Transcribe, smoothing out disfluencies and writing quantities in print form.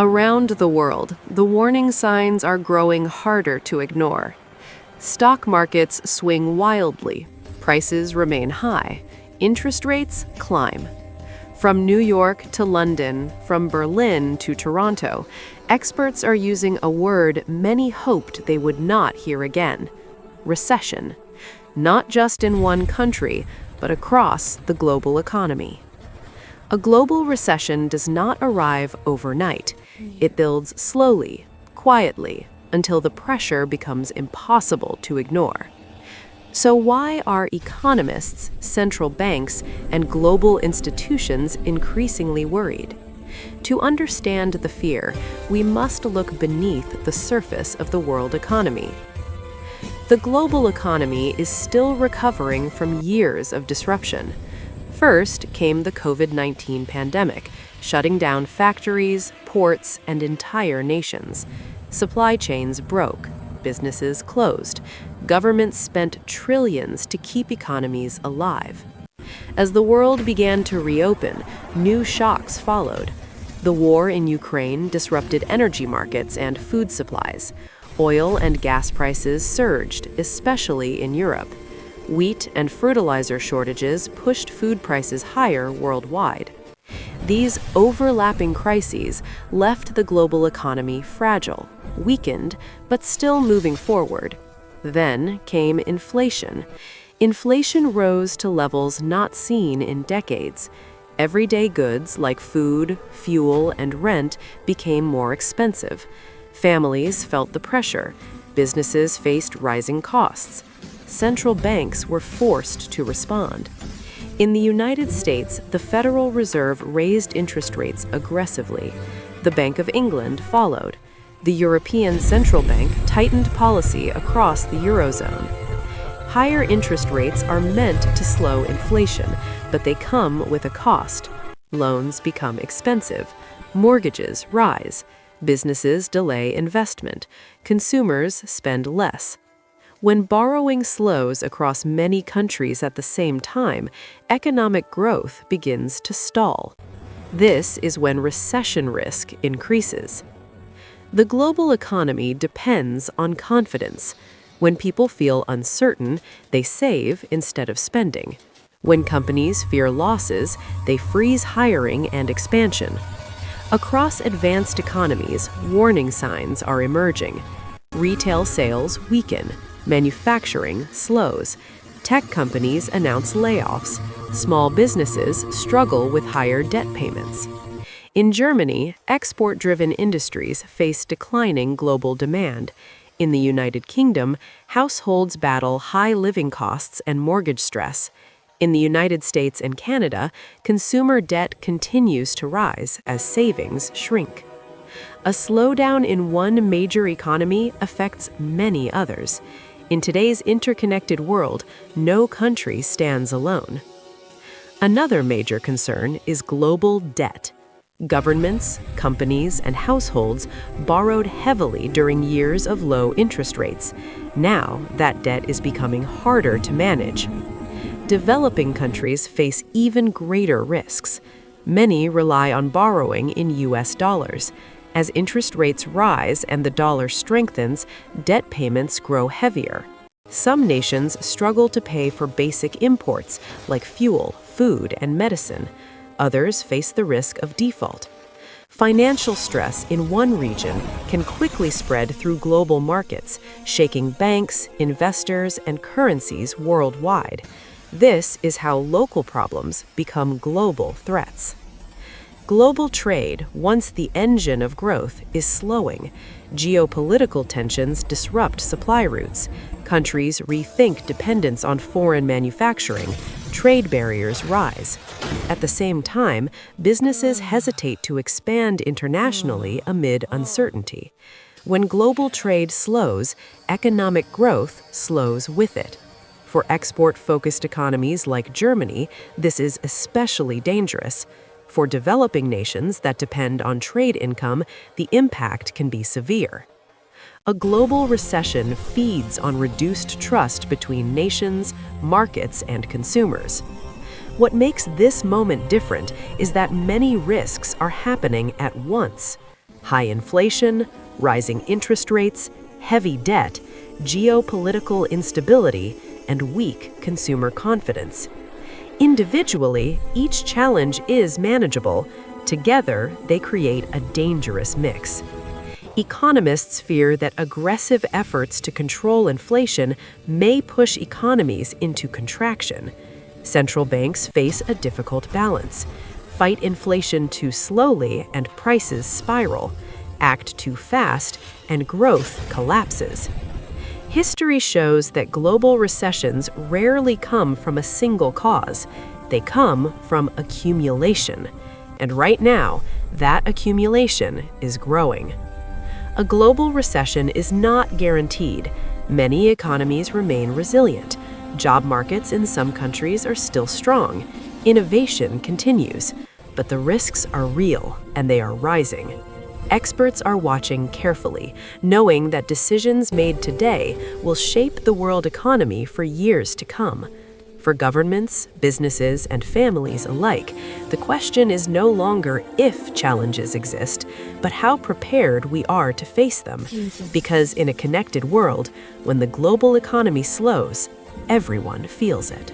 Around the world, the warning signs are growing harder to ignore. Stock markets swing wildly, prices remain high, interest rates climb. From New York to London, from Berlin to Toronto, experts are using a word many hoped they would not hear again: recession. Not just in one country, but across the global economy. A global recession does not arrive overnight. It builds slowly, quietly, until the pressure becomes impossible to ignore. So why are economists, central banks, and global institutions increasingly worried? To understand the fear, we must look beneath the surface of the world economy. The global economy is still recovering from years of disruption. First came the COVID-19 pandemic, shutting down factories, ports, and entire nations. Supply chains broke, businesses closed, governments spent trillions to keep economies alive. As the world began to reopen, new shocks followed. The war in Ukraine disrupted energy markets and food supplies. Oil and gas prices surged, especially in Europe. Wheat and fertilizer shortages pushed food prices higher worldwide. These overlapping crises left the global economy fragile, weakened, but still moving forward. Then came inflation. Inflation rose to levels not seen in decades. Everyday goods like food, fuel, and rent became more expensive. Families felt the pressure. Businesses faced rising costs. Central banks were forced to respond. In the United States, the Federal Reserve raised interest rates aggressively. The Bank of England followed. The European Central Bank tightened policy across the Eurozone. Higher interest rates are meant to slow inflation, but they come with a cost. Loans become expensive. Mortgages rise. Businesses delay investment. Consumers spend less. When borrowing slows across many countries at the same time, economic growth begins to stall. This is when recession risk increases. The global economy depends on confidence. When people feel uncertain, they save instead of spending. When companies fear losses, they freeze hiring and expansion. Across advanced economies, warning signs are emerging. Retail sales weaken. Manufacturing slows. Tech companies announce layoffs. Small businesses struggle with higher debt payments. In Germany, export-driven industries face declining global demand. In the United Kingdom, households battle high living costs and mortgage stress. In the United States and Canada, consumer debt continues to rise as savings shrink. A slowdown in one major economy affects many others. In today's interconnected world, no country stands alone. Another major concern is global debt. Governments, companies, and households borrowed heavily during years of low interest rates. Now, that debt is becoming harder to manage. Developing countries face even greater risks. Many rely on borrowing in US dollars. As interest rates rise and the dollar strengthens, debt payments grow heavier. Some nations struggle to pay for basic imports like fuel, food, and medicine. Others face the risk of default. Financial stress in one region can quickly spread through global markets, shaking banks, investors, and currencies worldwide. This is how local problems become global threats. Global trade, once the engine of growth, is slowing. Geopolitical tensions disrupt supply routes. Countries rethink dependence on foreign manufacturing. Trade barriers rise. At the same time, businesses hesitate to expand internationally amid uncertainty. When global trade slows, economic growth slows with it. For export-focused economies like Germany, this is especially dangerous. For developing nations that depend on trade income, the impact can be severe. A global recession feeds on reduced trust between nations, markets, and consumers. What makes this moment different is that many risks are happening at once. high inflation, rising interest rates, heavy debt, geopolitical instability, and weak consumer confidence. Individually, each challenge is manageable. Together, they create a dangerous mix. Economists fear that aggressive efforts to control inflation may push economies into contraction. Central banks face a difficult balance: fight inflation too slowly and prices spiral, act too fast and growth collapses. History shows that global recessions rarely come from a single cause. They come from accumulation. And right now, that accumulation is growing. A global recession is not guaranteed. Many economies remain resilient. Job markets in some countries are still strong. Innovation continues. But the risks are real, and they are rising. Experts are watching carefully, knowing that decisions made today will shape the world economy for years to come. For governments, businesses, and families alike, the question is no longer if challenges exist, but how prepared we are to face them. Because in a connected world, when the global economy slows, everyone feels it.